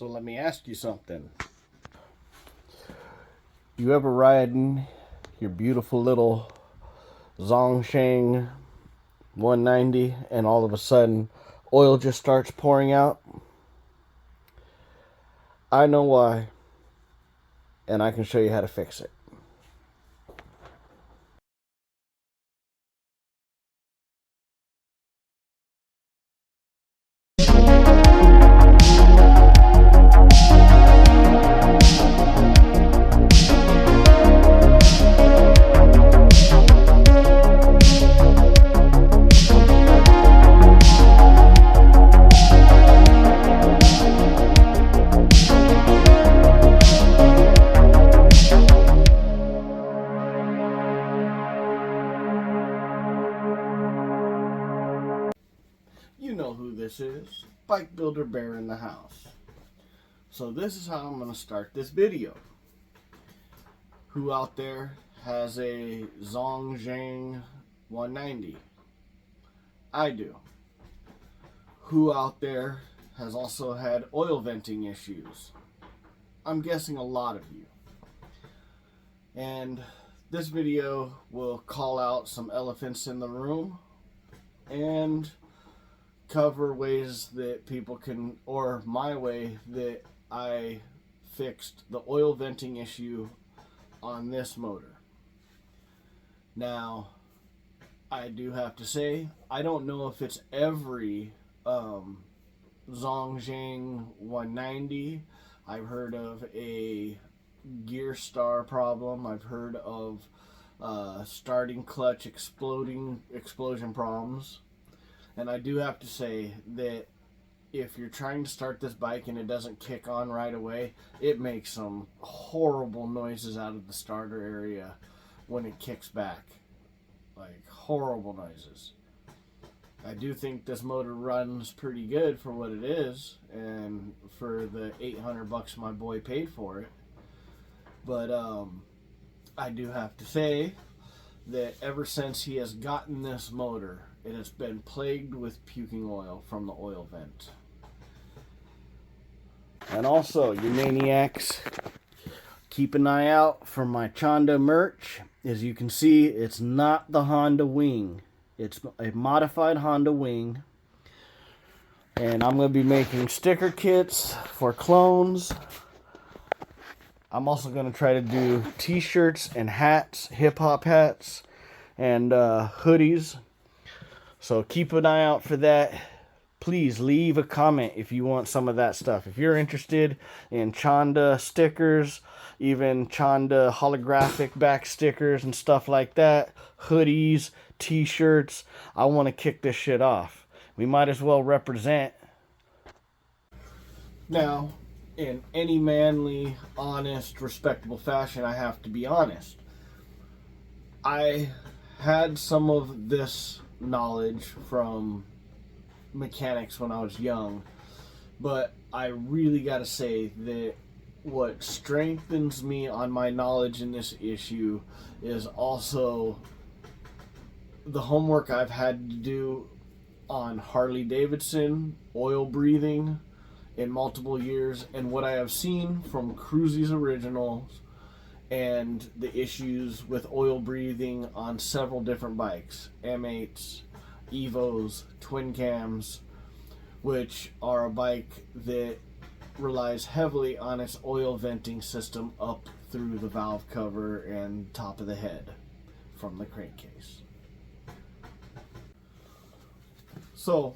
So let me ask you something. You ever riding your beautiful little Zhongsheng 190 and all of a sudden oil just starts pouring out? I know why, and I can show you how to fix it. You know who this is. Bike Builder Bear in the house. So this is how I'm going to start this video. Who out there has a Zhongsheng 190? I do. Who out there has also had oil venting issues? I'm guessing a lot of you. And this video will call out some elephants in the room and cover ways that people can, or my way that I fixed the oil venting issue on this motor. Now, I do have to say, I don't know if it's every Zhongsheng 190. I've heard of a gear star problem. I've heard of starting clutch explosion problems. And I do have to say that if you're trying to start this bike and it doesn't kick on right away, it makes some horrible noises out of the starter area when it kicks back. Like, horrible noises. I do think this motor runs pretty good for what it is and for the $800 my boy paid for it. But I do have to say that ever since he has gotten this motor, it has been plagued with puking oil from the oil vent. And also, you maniacs, keep an eye out for my Chanda merch. As you can see, it's not the Honda Wing. It's a modified Honda Wing. And I'm going to be making sticker kits for clones. I'm also going to try to do t-shirts and hats, hip-hop hats, and hoodies. So keep an eye out for that. Please leave a comment if you want some of that stuff. If you're interested in Chanda stickers, even Chanda holographic back stickers and stuff like that, hoodies, t-shirts, I want to kick this shit off. We might as well represent. Now, in any manly, honest, respectable fashion, I have to be honest. I had some of this knowledge from mechanics when I was young, but I really gotta say that what strengthens me on my knowledge in this issue is also the homework I've had to do on Harley Davidson oil breathing in multiple years, and what I have seen from Cruzy's originals and the issues with oil breathing on several different bikes, M8s, Evos, twin cams, which are a bike that relies heavily on its oil venting system up through the valve cover and top of the head from the crankcase. So,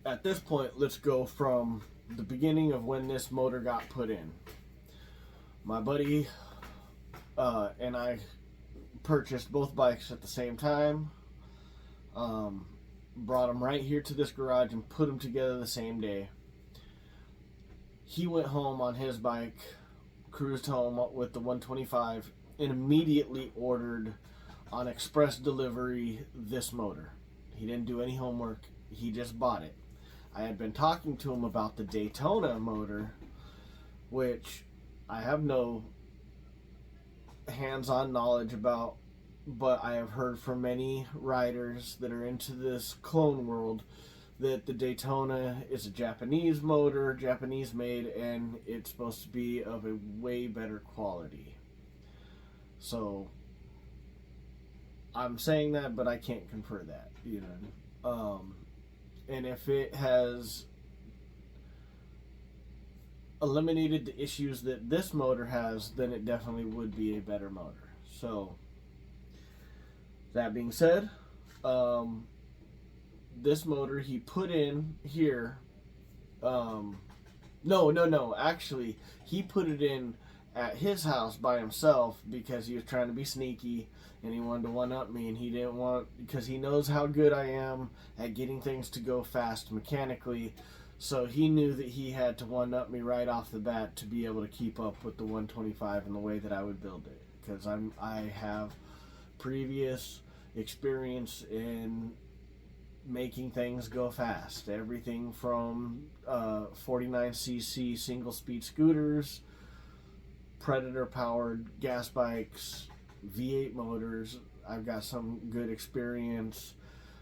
at this point, let's go from the beginning of when this motor got put in. My buddy and I purchased both bikes at the same time. Brought them right here to this garage and put them together the same day. He went home on his bike, cruised home with the 125, and immediately ordered on express delivery this motor. He didn't do any homework. He just bought it. I had been talking to him about the Daytona motor, which I have no hands-on knowledge about, but I have heard from many riders that are into this clone world that the Daytona is a Japanese motor, Japanese made, and it's supposed to be of a way better quality. So I'm saying that, but I can't confer that, and if it has eliminated the issues that this motor has, then it definitely would be a better motor. So that being said, this motor he put in here. No. Actually, he put it in at his house by himself because he was trying to be sneaky and he wanted to one up me, and he didn't want, because he knows how good I am at getting things to go fast mechanically. So he knew that he had to one up me right off the bat to be able to keep up with the 125 and the way that I would build it, because I have previous experience in making things go fast. Everything from 49cc single speed scooters, Predator powered gas bikes, V8 motors. I've got some good experience.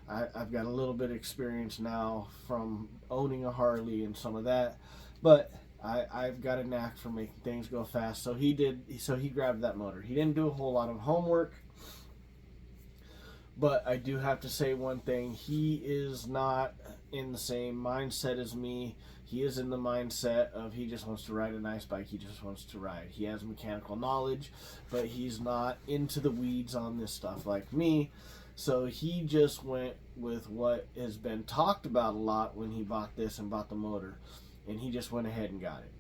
I've got a little bit of experience now from owning a Harley and some of that, but I've got a knack for making things go fast. So he grabbed that motor. He didn't do a whole lot of homework, but I do have to say one thing. He is not in the same mindset as me. He is in the mindset of he just wants to ride a nice bike. He just wants to ride. He has mechanical knowledge, but he's not into the weeds on this stuff like me. So he just went with what has been talked about a lot when he bought this and bought the motor, and he just went ahead and got it.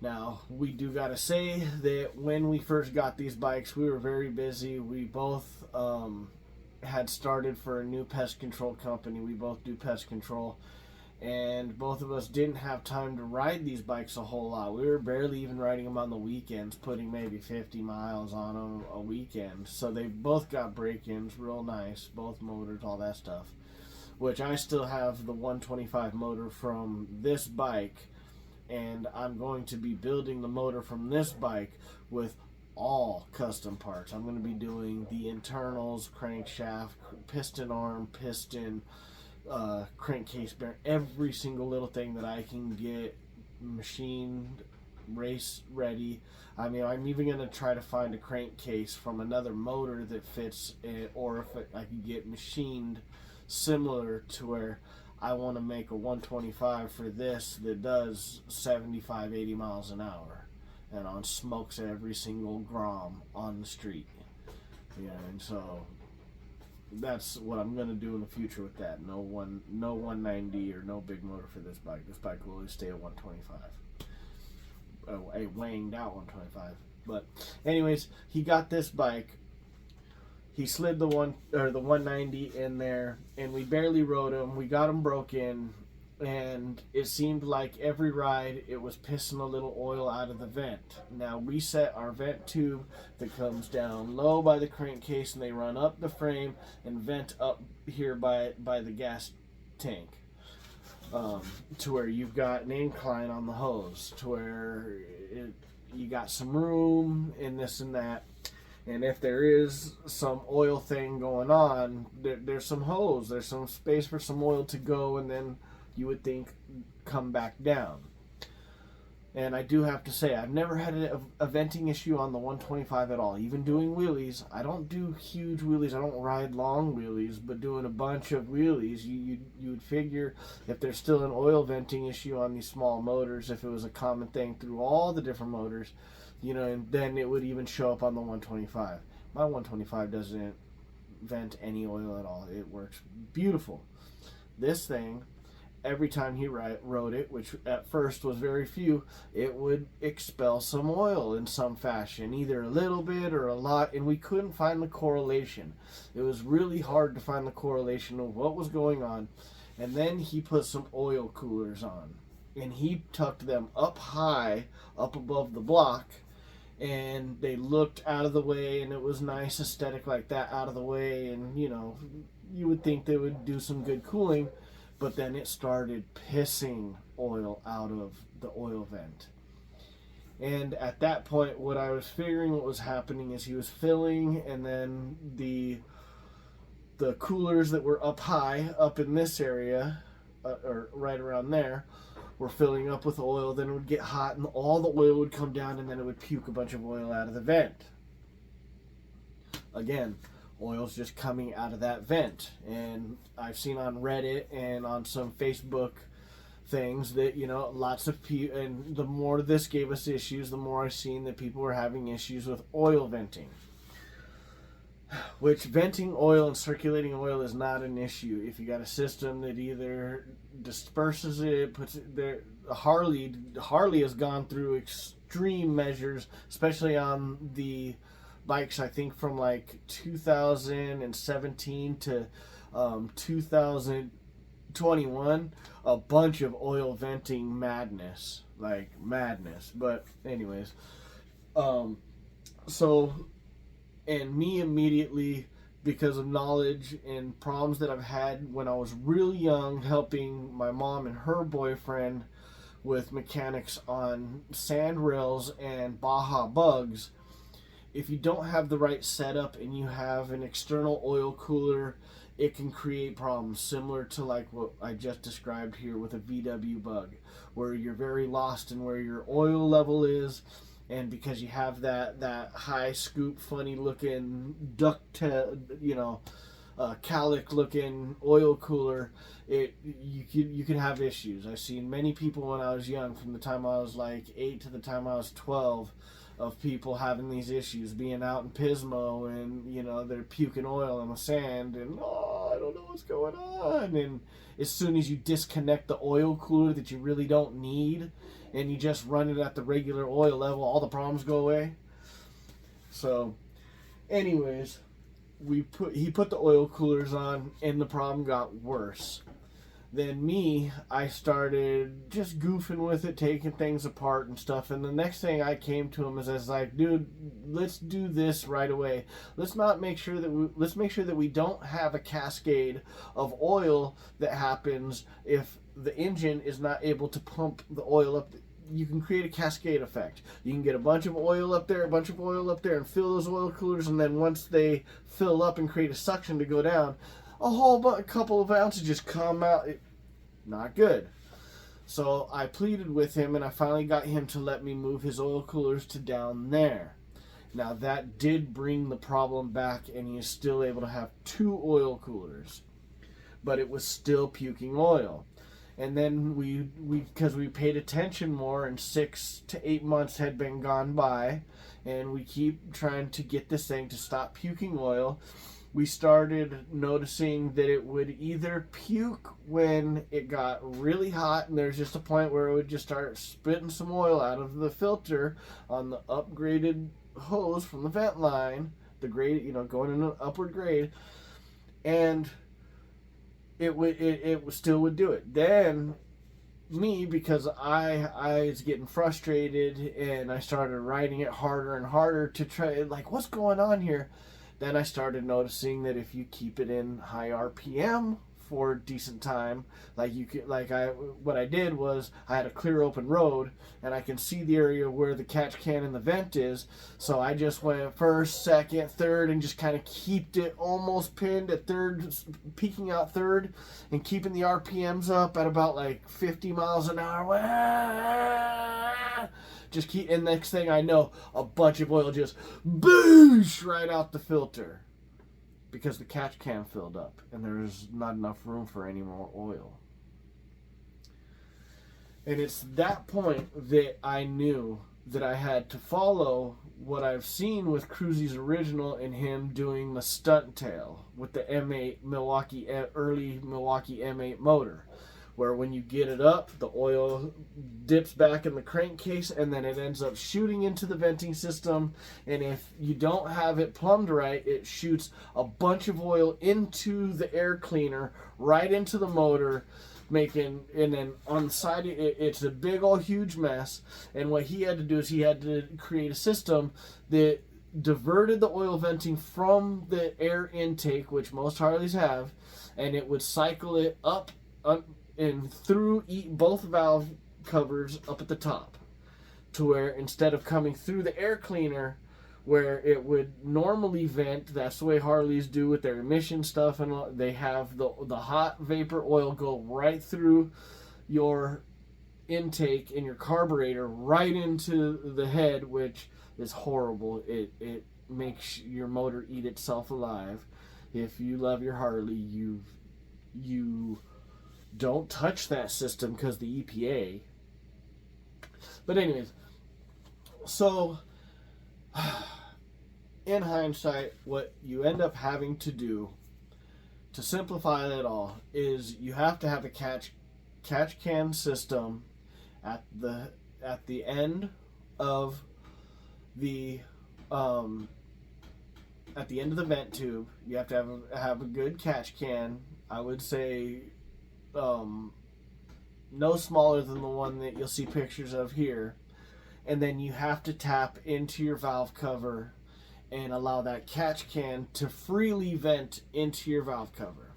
Now, we do got to say that when we first got these bikes, we were very busy. We both had started for a new pest control company. We both do pest control, and both of us didn't have time to ride these bikes a whole lot. We were barely even riding them on the weekends, putting maybe 50 miles on them a weekend. So they both got break-ins, real nice, both motors, all that stuff, which I still have the 125 motor from this bike, and I'm going to be building the motor from this bike with all custom parts. I'm going to be doing the internals, crankshaft, piston arm, piston, crankcase bearing, every single little thing that I can get machined, race ready. I mean, I'm even going to try to find a crankcase from another motor that fits it, or if I can get machined similar to where I want to make a 125 for this that does 75, 80 miles an hour and on smokes every single grom on the street. Yeah, and so that's what I'm going to do in the future with that. No 190 or no big motor for this bike. This bike will always stay at 125. A weighing out 125. But anyways, he got this bike. He slid the 190 in there, and we barely rode him. We got him broke in, and it seemed like every ride it was pissing a little oil out of the vent. Now we set our vent tube that comes down low by the crankcase, and they run up the frame and vent up here by the gas tank, to where you've got an incline on the hose, to where you got some room and this and that. And if there is some oil thing going on, there's some hose, there's some space for some oil to go, and then you would think come back down. And I do have to say, I've never had a venting issue on the 125 at all. Even doing wheelies, I don't do huge wheelies, I don't ride long wheelies, but doing a bunch of wheelies, you would figure if there's still an oil venting issue on these small motors, if it was a common thing through all the different motors, and then it would even show up on the 125. My 125 doesn't vent any oil at all. It works beautiful. This thing, every time he rode it, which at first was very few, it would expel some oil in some fashion, either a little bit or a lot, and we couldn't find the correlation. It was really hard to find the correlation of what was going on. And then he put some oil coolers on, and he tucked them up high, up above the block, and they looked out of the way, and it was nice aesthetic like that, out of the way, and you would think they would do some good cooling. But then it started pissing oil out of the oil vent. And at that point, what I was figuring what was happening is he was filling, and then the the coolers that were up high, up in this area, or right around there, were filling up with oil. Then it would get hot, and all the oil would come down, and then it would puke a bunch of oil out of the vent. Again, oil's just coming out of that vent. And I've seen on Reddit and on some Facebook things that, you know, lots of people, and the more this gave us issues, the more I've seen that people were having issues with oil venting. Which, venting oil and circulating oil is not an issue if you got a system that either disperses it, puts it there. Harley has gone through extreme measures, especially on the bikes, I think from like 2017 to 2021, a bunch of oil venting madness, like madness. But anyways, so, and me immediately, because of knowledge and problems that I've had when I was really young, helping my mom and her boyfriend with mechanics on sand rails and Baja bugs, if you don't have the right setup and you have an external oil cooler, it can create problems similar to like what I just described here with a VW bug, where you're very lost in where your oil level is. And because you have that high scoop, funny looking calic looking oil cooler, you can have issues. I've seen many people when I was young, from the time I was like 8 to the time I was 12, of people having these issues, being out in Pismo, and you know, they're puking oil in the sand, and I don't know what's going on. And as soon as you disconnect the oil cooler that you really don't need, and you just run it at the regular oil level, all the problems go away. So, anyways, he put the oil coolers on, and the problem got worse. Then me, I started just goofing with it, taking things apart and stuff. And the next thing I came to him is, I was like, dude, let's do this right away. Let's make sure that we don't have a cascade of oil that happens if the engine is not able to pump the oil up. You can create a cascade effect. You can get a bunch of oil up there, and fill those oil coolers, and then once they fill up and create a suction to go down, a couple of ounces just come out. Not good. So I pleaded with him, and I finally got him to let me move his oil coolers to down there. Now that did bring the problem back, and he is still able to have 2 oil coolers, but it was still puking oil. And then because we paid attention more, and 6 to 8 months had been gone by, and we keep trying to get this thing to stop puking oil, we started noticing that it would either puke when it got really hot, and there's just a point where it would just start spitting some oil out of the filter on the upgraded hose from the vent line, the grade, going in an upward grade, and it still would do it. Then me, because I was getting frustrated, and I started riding it harder and harder to try, like, what's going on here? Then I started noticing that if you keep it in high RPM for a decent time, what I did was I had a clear open road, and I can see the area where the catch can and the vent is, so I just went first, second, third, and just kind of kept it almost pinned at third, peaking out third, and keeping the RPMs up at about like 50 miles an hour. Just keep, and next thing I know, a bunch of oil just boosh right out the filter, because the catch can filled up and there's not enough room for any more oil. And it's that point that I knew that I had to follow what I've seen with Cruzy's original, and him doing the stunt tail with the M8 early Milwaukee M8 motor, where when you get it up, the oil dips back in the crankcase, and then it ends up shooting into the venting system. And if you don't have it plumbed right, it shoots a bunch of oil into the air cleaner, right into the motor, and then on the side, it's a big old huge mess. And what he had to do is he had to create a system that diverted the oil venting from the air intake, which most Harleys have, and it would cycle it up and through both valve covers up at the top, to where instead of coming through the air cleaner where it would normally vent. That's the way Harleys do with their emission stuff, and they have the hot vapor oil go right through your intake in your carburetor right into the head, which is horrible. It makes your motor eat itself alive. If you love your Harley, you don't touch that system because the EPA. But anyways, so in hindsight, what you end up having to do to simplify it all is you have to have a catch can system at the end of the vent tube. You have to have a good catch can. I would say no smaller than the one that you'll see pictures of here. And then you have to tap into your valve cover and allow that catch can to freely vent into your valve cover.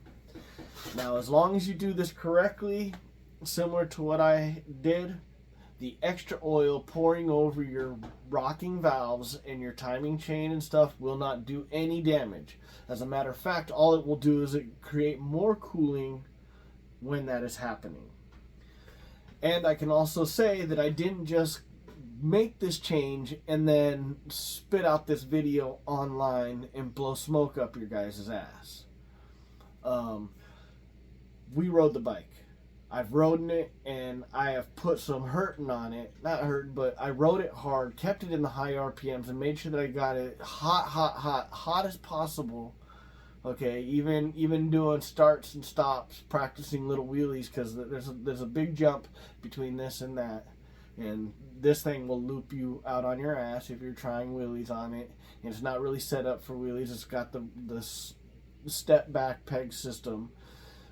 Now, as long as you do this correctly, similar to what I did, the extra oil pouring over your rocking valves and your timing chain and stuff will not do any damage. As a matter of fact, all it will do is create more cooling when that is happening. And I can also say that I didn't just make this change and then spit out this video online and blow smoke up your guys' ass. We rode the bike. I've ridden it, and I have put some hurting on it. Not hurting, but I rode it hard, kept it in the high RPMs, and made sure that I got it hot as possible. Okay, even doing starts and stops, practicing little wheelies, because there's a big jump between this and that. And this thing will loop you out on your ass if you're trying wheelies on it. And it's not really set up for wheelies. It's got the step back peg system.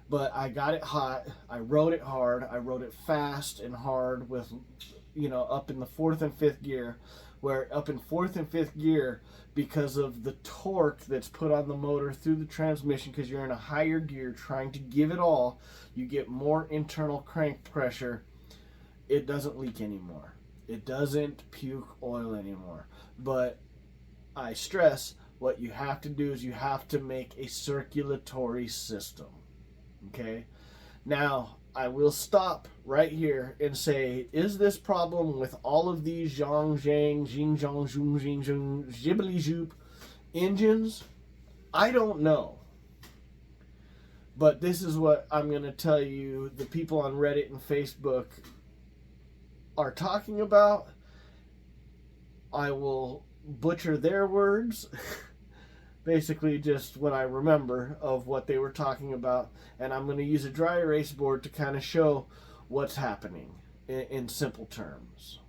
But I got it hot. I rode it hard. I rode it fast and hard with, up in the 4th and 5th gear. Where up in 4th and 5th gear, because of the torque that's put on the motor through the transmission, because you're in a higher gear trying to give it all, you get more internal crank pressure. It doesn't leak anymore. It doesn't puke oil anymore. But I stress, what you have to do is you have to make a circulatory system. Okay? Now, I will stop right here and say, is this problem with all of these Zhang, Xinjiang, Zhong, Ghibli Zoop engines? I don't know. But this is what I'm going to tell you the people on Reddit and Facebook are talking about. I will butcher their words. Basically just what I remember of what they were talking about, and I'm going to use a dry erase board to kind of show what's happening in simple terms.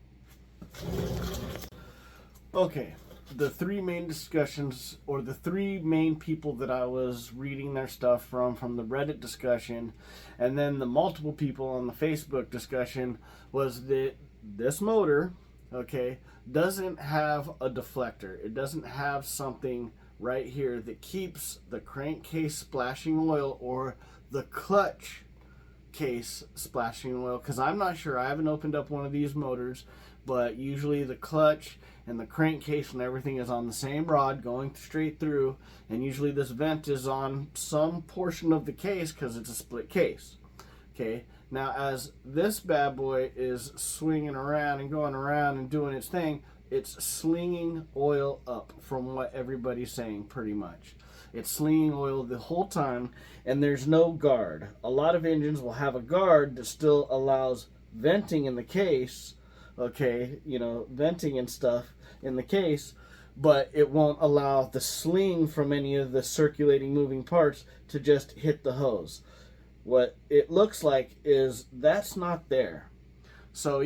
Okay, the three main discussions, or the three main people that I was reading their stuff from the Reddit discussion, and then the multiple people on the Facebook discussion, was that this motor, okay, doesn't have a deflector. It doesn't have something right here that keeps the crankcase splashing oil or the clutch case splashing oil, because I'm not sure, I haven't opened up one of these motors, but usually the clutch and the crankcase and everything is on the same rod going straight through, and usually this vent is on some portion of the case because it's a split case. Okay, now as this bad boy is swinging around and going around and doing its thing, it's slinging oil up, from what everybody's saying, pretty much. It's slinging oil the whole time, and there's no guard. A lot of engines will have a guard that still allows venting in the case, okay, venting and stuff in the case, but it won't allow the sling from any of the circulating moving parts to just hit the hose. What it looks like is that's not there. So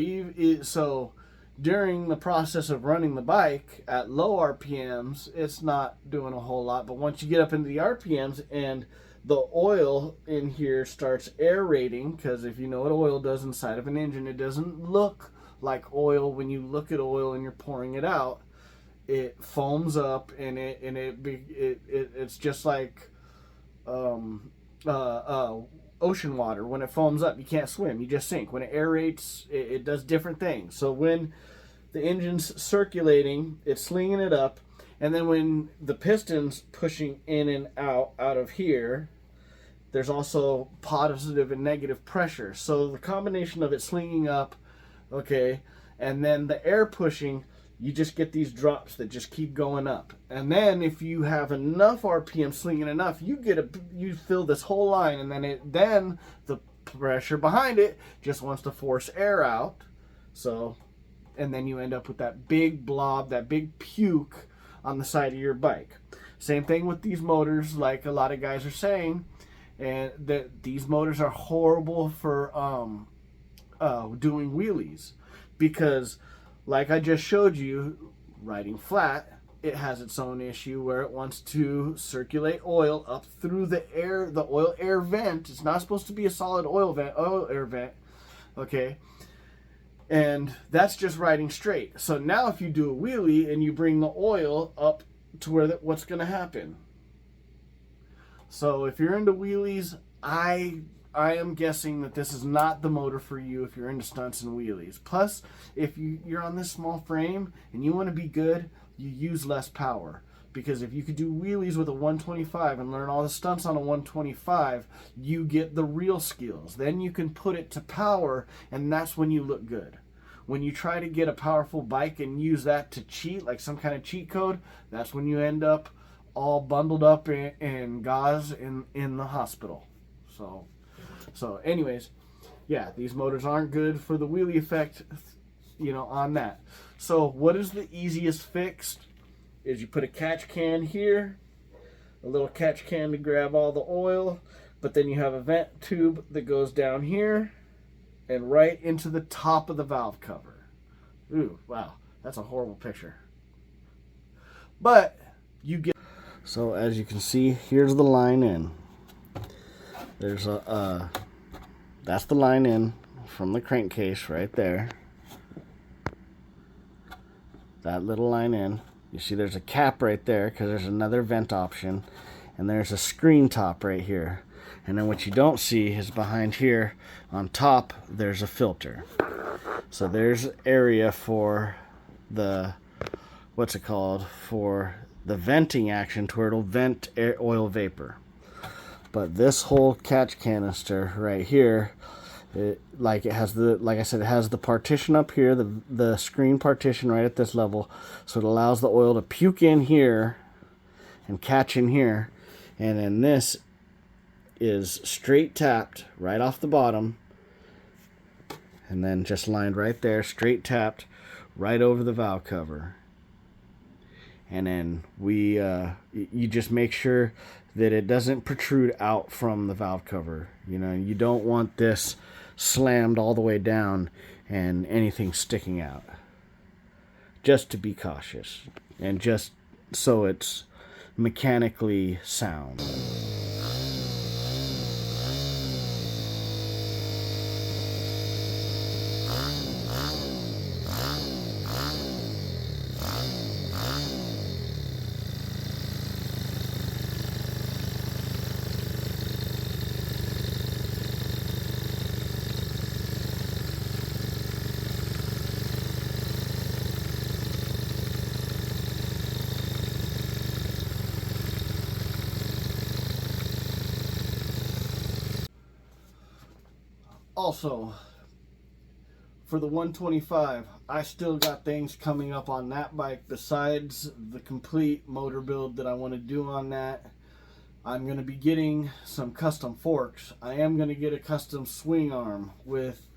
during the process of running the bike at low RPMs, it's not doing a whole lot. But once you get up into the RPMs and the oil in here starts aerating, because if you know what oil does inside of an engine, it doesn't look like oil when you look at oil and you're pouring it out. It foams up, and it's just like ocean water. When it foams up, you can't swim, you just sink. When it aerates, it does different things. So when the engine's circulating, it's slinging it up, And then when the piston's pushing in and out of here, there's also positive and negative pressure. So the combination of it slinging up, okay, and then the air pushing, you just get these drops that just keep going up. And then if you have enough RPM slinging enough, you fill this whole line, and then the pressure behind it just wants to force air out. So, and then you end up with that big blob, that big puke on the side of your bike. Same thing with these motors, like a lot of guys are saying, and that these motors are horrible for doing wheelies, because like I just showed you, riding flat, it has its own issue where it wants to circulate oil up through the oil air vent. It's not supposed to be a solid oil air vent, okay? And that's just riding straight. So now if you do a wheelie and you bring the oil up to where what's going to happen? So if you're into wheelies, I am guessing that this is not the motor for you if you're into stunts and wheelies. Plus, if you're on this small frame and you want to be good, you use less power. Because if you could do wheelies with a 125 and learn all the stunts on a 125, you get the real skills. Then you can put it to power, and that's when you look good. When you try to get a powerful bike and use that to cheat, like some kind of cheat code, that's when you end up all bundled up in gauze in the hospital. So anyways, yeah, these motors aren't good for the wheelie effect, on that. So what is the easiest fix? Is you put a catch can here, a little catch can to grab all the oil, but then you have a vent tube that goes down here and right into the top of the valve cover. Ooh, wow, that's a horrible picture. But you get... So as you can see, here's the line in. There's that's the line in from the crankcase right there. That little line in. You see there's a cap right there because there's another vent option, and there's a screen top right here. And then what you don't see is behind here on top there's a filter. So there's area for the, for the venting action to where it'll vent oil vapor. But this whole catch canister right here, it has the partition up here, the screen partition right at this level, so it allows the oil to puke in here and catch in here. And then this is straight tapped right off the bottom, and then just lined right there, straight tapped right over the valve cover. And then you just make sure that it doesn't protrude out from the valve cover. You don't want this slammed all the way down and anything sticking out. Just to be cautious, and just so it's mechanically sound. Also, for the 125, I still got things coming up on that bike besides the complete motor build that I want to do on that. I'm going to be getting some custom forks. I am going to get a custom swing arm with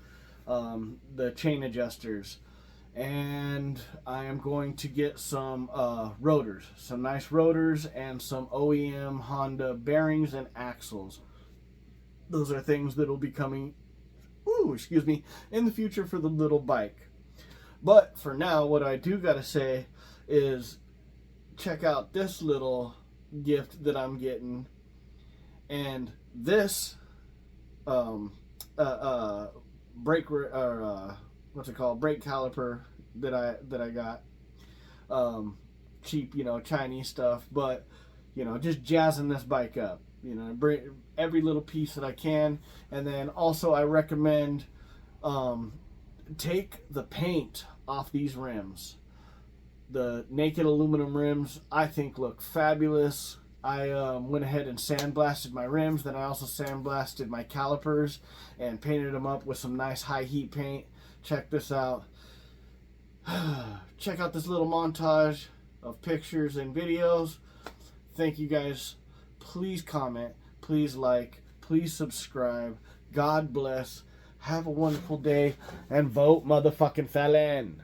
the chain adjusters. And I am going to get some rotors, some nice rotors, and some OEM Honda bearings and axles. Those are things that will be coming in the future for the little bike. But for now, what I do gotta say is check out this little gift that I'm getting, and this brake brake caliper that I got, cheap, Chinese stuff, but just jazzing this bike up. Bring every little piece that I can. And then also I recommend take the paint off these rims. The naked aluminum rims, I think, look fabulous. I went ahead and sandblasted my rims. Then I also sandblasted my calipers and painted them up with some nice high heat paint. Check this out. Check out this little montage of pictures and videos. Thank you guys. Please comment. Please like. Please subscribe. God bless. Have a wonderful day. And vote motherfucking felon.